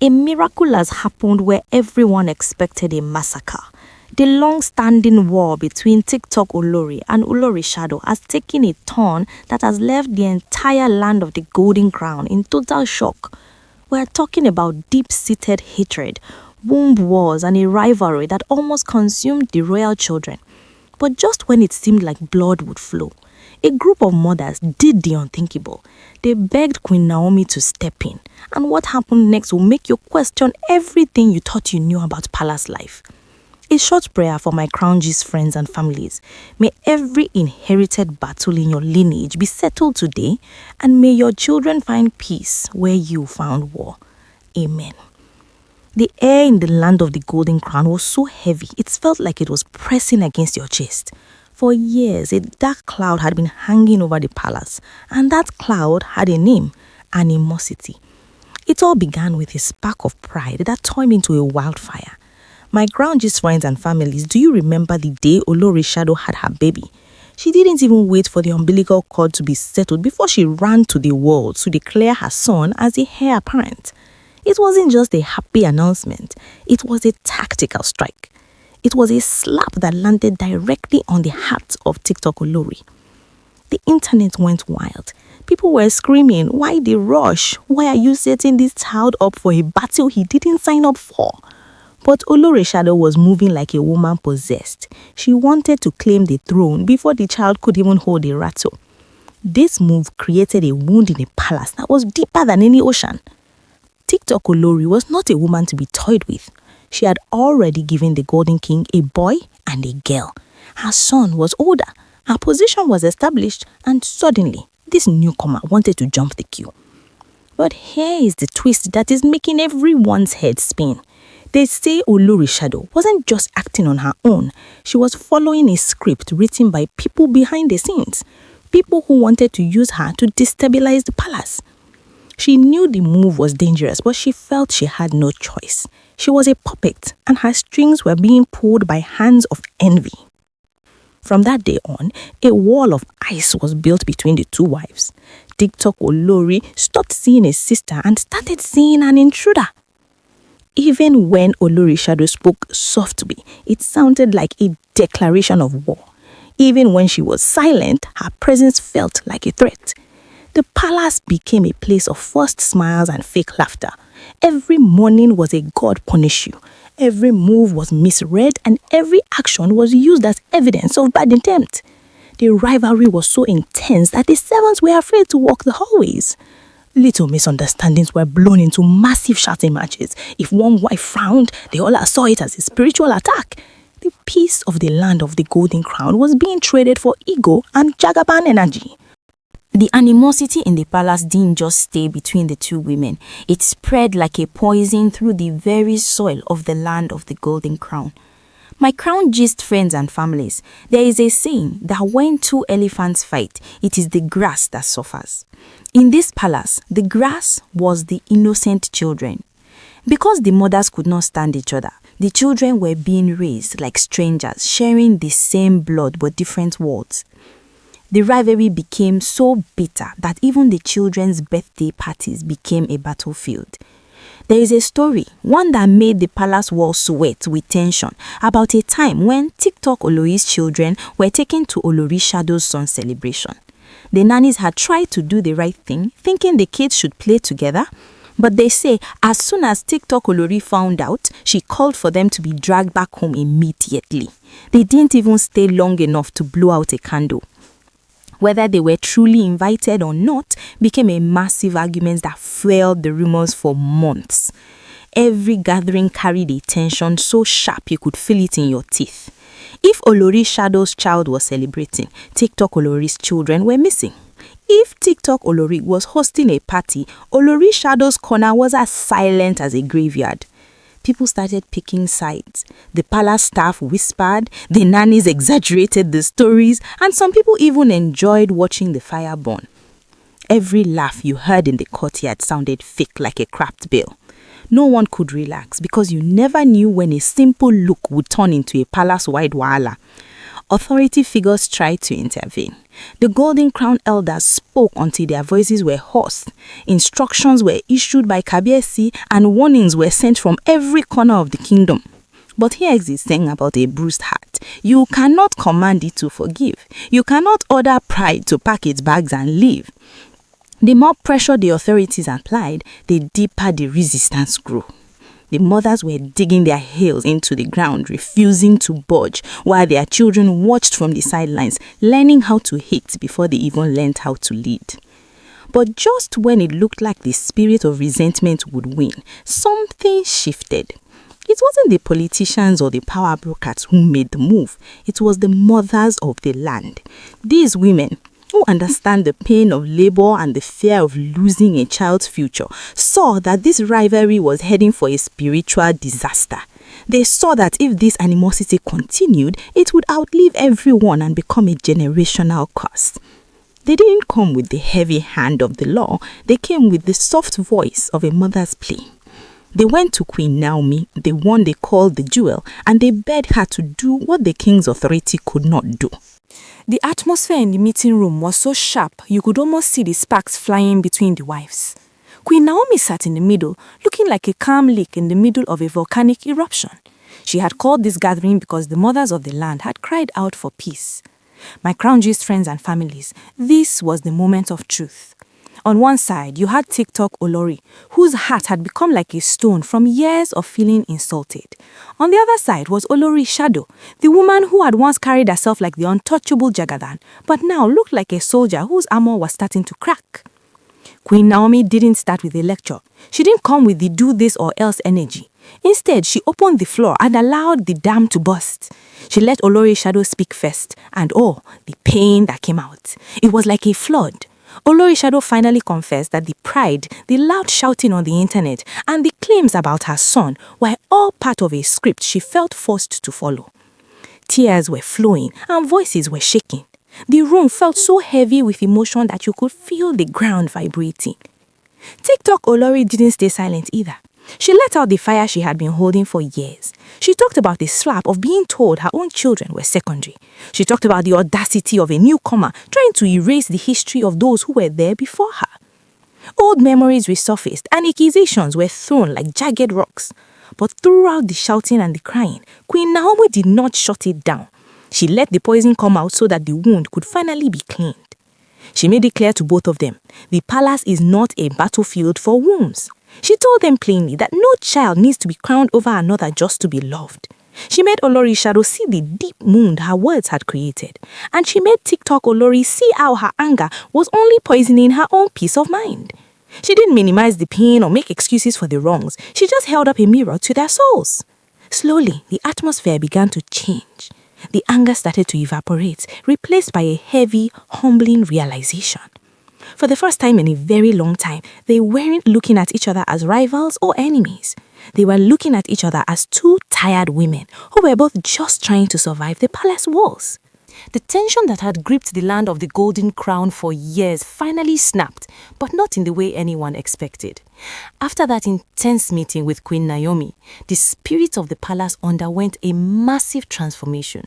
A miracle has happened where everyone expected a massacre. The long-standing war between TikTok Olori and Olori Shadow has taken a turn that has left the entire land of the Golden Crown in total shock. We are talking about deep-seated hatred, womb wars, and a rivalry that almost consumed the royal children. But just when it seemed like blood would flow, a group of mothers did the unthinkable. They begged Queen Naomi to step in, and what happened next will make you question everything you thought you knew about palace life. A short prayer for my Crown Gist friends and families. May every inherited battle in your lineage be settled today, and may your children find peace where you found war. Amen. The air in the land of the Golden Crown was so heavy, it felt like it was pressing against your chest. For years, a dark cloud had been hanging over the palace, and that cloud had a name, animosity. It all began with a spark of pride that turned into a wildfire. My Crown Gist friends and families, do you remember the day Olori Shadow had her baby? She didn't even wait for the umbilical cord to be settled before she ran to the world to declare her son as the heir apparent. It wasn't just a happy announcement, it was a tactical strike. It was a slap that landed directly on the heart of TikTok Olori. The internet went wild. People were screaming, "Why the rush? Why are you setting this child up for a battle he didn't sign up for?" But Olori Shadow was moving like a woman possessed. She wanted to claim the throne before the child could even hold a rattle. This move created a wound in a palace that was deeper than any ocean. TikTok Olori was not a woman to be toyed with. She had already given the Golden King a boy and a girl. Her son was older, her position was established, and suddenly, this newcomer wanted to jump the queue. But here is the twist that is making everyone's head spin. They say Olori Shadow wasn't just acting on her own. She was following a script written by people behind the scenes, people who wanted to use her to destabilize the palace. She knew the move was dangerous, but she felt she had no choice. She was a puppet, and her strings were being pulled by hands of envy. From that day on, a wall of ice was built between the two wives. TikTok Olori stopped seeing a sister and started seeing an intruder. Even when Olori Shadow spoke softly, it sounded like a declaration of war. Even when she was silent, her presence felt like a threat. The palace became a place of forced smiles and fake laughter. Every morning was a God punish you. Every move was misread, and every action was used as evidence of bad intent. The rivalry was so intense that the servants were afraid to walk the hallways. Little misunderstandings were blown into massive shouting matches. If one wife frowned, the other saw it as a spiritual attack. The peace of the land of the Golden Crown was being traded for ego and Jagaban energy. The animosity in the palace didn't just stay between the two women. It spread like a poison through the very soil of the land of the Golden Crown. My Crown Gist friends and families, there is a saying that when two elephants fight, it is the grass that suffers. In this palace, the grass was the innocent children. Because the mothers could not stand each other, the children were being raised like strangers, sharing the same blood but different worlds. The rivalry became so bitter that even the children's birthday parties became a battlefield. There is a story, one that made the palace walls sweat with tension, about a time when TikTok Olori's children were taken to Olori Shadow's son's celebration. The nannies had tried to do the right thing, thinking the kids should play together, but they say as soon as TikTok Olori found out, she called for them to be dragged back home immediately. They didn't even stay long enough to blow out a candle. Whether they were truly invited or not became a massive argument that fueled the rumors for months. Every gathering carried a tension so sharp you could feel it in your teeth. If Olori Shadow's child was celebrating, TikTok Olori's children were missing. If TikTok Olori was hosting a party, Olori Shadow's corner was as silent as a graveyard. People started picking sides. The palace staff whispered, the nannies exaggerated the stories, and some people even enjoyed watching the fire burn. Every laugh you heard in the courtyard sounded fake like a cracked bell. No one could relax because you never knew when a simple look would turn into a palace-wide wahala. authority figures tried to intervene. The Golden Crown elders spoke until their voices were hoarse. Instructions were issued by Kabiyesi and warnings were sent from every corner of the kingdom. But here is the thing about a bruised heart. You cannot command it to forgive. You cannot order pride to pack its bags and leave. The more pressure the authorities applied, the deeper the resistance grew. The mothers were digging their heels into the ground, refusing to budge, while their children watched from the sidelines, learning how to hate before they even learned how to lead. But just when it looked like the spirit of resentment would win, something shifted. It wasn't the politicians or the power brokers who made the move. It was the mothers of the land. These women, who understand the pain of labor and the fear of losing a child's future, saw that this rivalry was heading for a spiritual disaster. They saw that if this animosity continued, it would outlive everyone and become a generational curse. They didn't come with the heavy hand of the law. They came with the soft voice of a mother's plea. They went to Queen Naomi, the one they called the jewel, and they begged her to do what the king's authority could not do. The atmosphere in the meeting room was so sharp you could almost see the sparks flying between the wives. Queen Naomi sat in the middle, looking like a calm lake in the middle of a volcanic eruption. She had called this gathering because the mothers of the land had cried out for peace. My crown gist friends and families, this was the moment of truth. On one side, you had TikTok Olori, whose heart had become like a stone from years of feeling insulted. On the other side was Olori Shadow, the woman who had once carried herself like the untouchable Jagadan, but now looked like a soldier whose armor was starting to crack. Queen Naomi didn't start with a lecture. She didn't come with the do this or else energy. Instead, she opened the floor and allowed the dam to burst. She let Olori Shadow speak first, and oh, the pain that came out. It was like a flood. Olori Shadow finally confessed that the pride, the loud shouting on the internet, and the claims about her son were all part of a script she felt forced to follow. Tears were flowing and voices were shaking. The room felt so heavy with emotion that you could feel the ground vibrating. TikTok Olori didn't stay silent either. She let out the fire she had been holding for years. She talked about the slap of being told her own children were secondary. She talked about the audacity of a newcomer trying to erase the history of those who were there before her. Old memories resurfaced and accusations were thrown like jagged rocks. But throughout the shouting and the crying, Queen Naomi did not shut it down. She let the poison come out so that the wound could finally be cleaned. She made it clear to both of them, the palace is not a battlefield for wombs. She told them plainly that no child needs to be crowned over another just to be loved. She made Olori Shadow see the deep wound her words had created. And she made TikTok Olori see how her anger was only poisoning her own peace of mind. She didn't minimize the pain or make excuses for the wrongs. She just held up a mirror to their souls. Slowly, the atmosphere began to change. The anger started to evaporate, replaced by a heavy, humbling realization. For the first time in a very long time, they weren't looking at each other as rivals or enemies. They were looking at each other as two tired women who were both just trying to survive the palace walls. The tension that had gripped the land of the Golden Crown for years finally snapped, but not in the way anyone expected. After that intense meeting with Queen Naomi, the spirit of the palace underwent a massive transformation.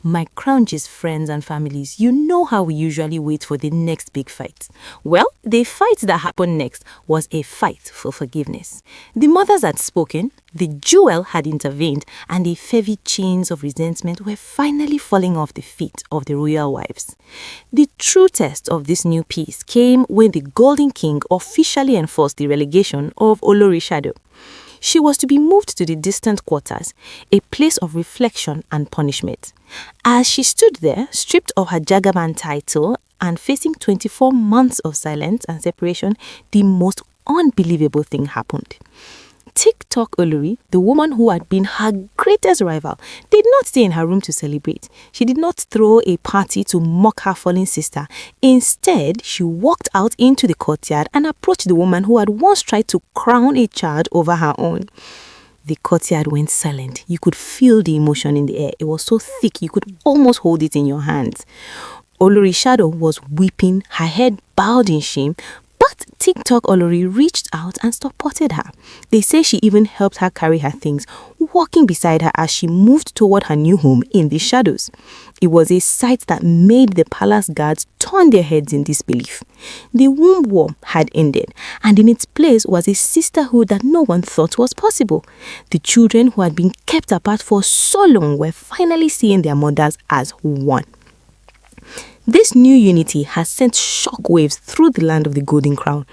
My crown gist friends and families, you know how we usually wait for the next big fight. Well, the fight that happened next was a fight for forgiveness. The mothers had spoken, the jewel had intervened, and the heavy chains of resentment were finally falling off the feet of the royal wives. The true test of this new peace came when the Golden King officially enforced the relegation of Olori Shadow. She was to be moved to the distant quarters, a place of reflection and punishment. As she stood there, stripped of her Jagaban title and facing 24 months of silence and separation, the most unbelievable thing happened. TikTok Olori, the woman who had been her greatest rival, did not stay in her room to celebrate. She did not throw a party to mock her fallen sister. Instead, she walked out into the courtyard and approached the woman who had once tried to crown a child over her own. The courtyard went silent. You could feel the emotion in the air. It was so thick you could almost hold it in your hands. Olori Shadow was weeping, her head bowed in shame, but that, TikTok Olori reached out and supported her. They say she even helped her carry her things, walking beside her as she moved toward her new home in the shadows. It was a sight that made the palace guards turn their heads in disbelief. The womb war had ended, and in its place was a sisterhood that no one thought was possible. The children who had been kept apart for so long were finally seeing their mothers as one. This new unity has sent shockwaves through the land of the Golden Crown.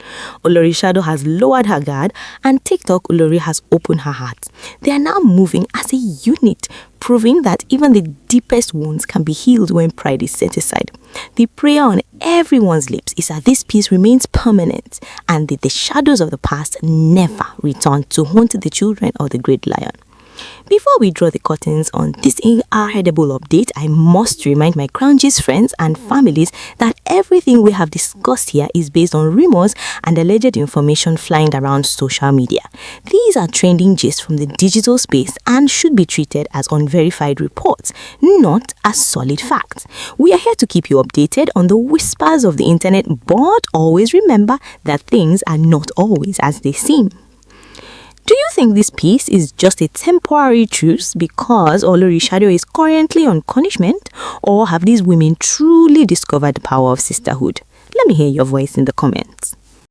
Olori Shadow has lowered her guard, and TikTok Olori has opened her heart. They are now moving as a unit, proving that even the deepest wounds can be healed when pride is set aside. The prayer on everyone's lips is that this peace remains permanent and that the shadows of the past never return to haunt the children of the Great Lion. Before we draw the curtains on this incredible update, I must remind my Crown Gist friends and families that everything we have discussed here is based on rumors and alleged information flying around social media. These are trending gists from the digital space and should be treated as unverified reports, not as solid facts. We are here to keep you updated on the whispers of the internet, but always remember that things are not always as they seem. Do you think this peace is just a temporary truce because Olori Shadow is currently on punishment, or have these women truly discovered the power of sisterhood? Let me hear your voice in the comments.